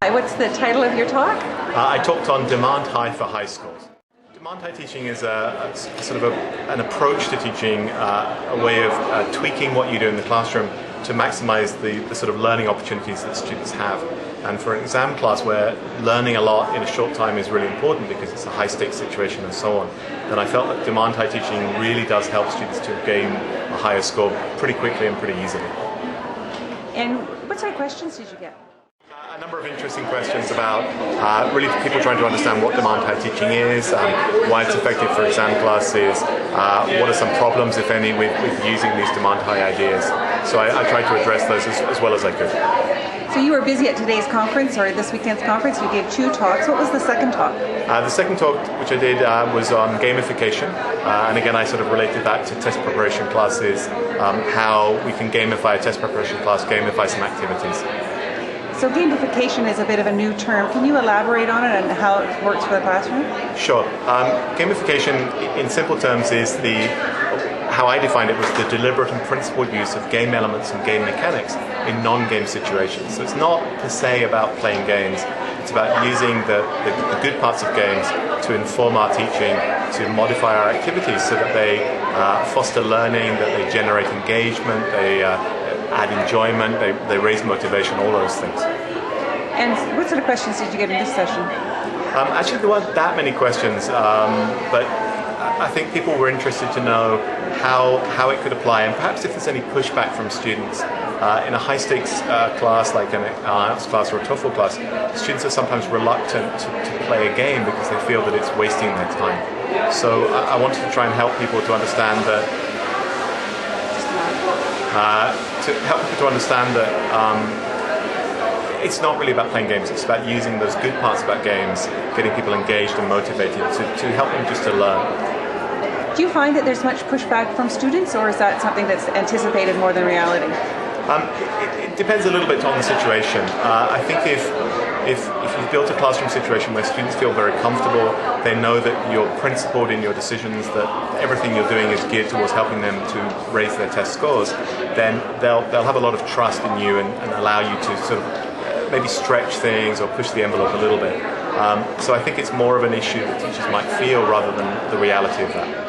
Hi, what's the title of your talk? I talked on demand high for high scores. Demand high teaching is a sort of an approach to teaching, a way of tweaking what you do in the classroom to maximize the sort of learning opportunities that students have. And for an exam class where learning a lot in a short time is really important because it's a high stakes situation and so on, then I felt that demand high teaching really does help students to gain a higher score pretty quickly and pretty easily. And what sort of questions did you get? A number of interesting questions about really people trying to understand what demand high teaching is, why it's effective for exam classes, what are some problems, if any, with using these demand high ideas. So I tried to address those as well as I could. So you were busy at today's conference, or this weekend's conference. You gave 2 talks. What was the second talk? The second talk, which I did, was on gamification. And again, I sort of related that to test preparation classes, how we can gamify a test preparation class, gamify some activities. So gamification is a bit of a new term. Can you elaborate on it and how it works for the classroom? Sure. Gamification, in simple terms, is how I defined it was the deliberate and principled use of game elements and game mechanics in non-game situations. So it's not per se about playing games. It's about using the good parts of games to inform our teaching, to modify our activities so that they foster learning, that they generate engagement, they add enjoyment, they raise motivation, all those things. And what sort of questions did you get in this session? Actually, there weren't that many questions, but I think people were interested to know how it could apply, and perhaps if there's any pushback from students. In a high-stakes class like an IELTS class or a TOEFL class, students are sometimes reluctant to play a game because they feel that it's wasting their time. So I wanted to try and help people to understand that it's not really about playing games, it's about using those good parts about games, getting people engaged and motivated to help them just to learn. Do you find that there's much pushback from students, or is that something that's anticipated more than reality? It depends a little bit on the situation. I think if you've built a classroom situation where students feel very comfortable, they know that you're principled in your decisions, that everything you're doing is geared towards helping them to raise their test scores, then they'll have a lot of trust in you and allow you to sort of maybe stretch things or push the envelope a little bit. So I think it's more of an issue that teachers might feel rather than the reality of that.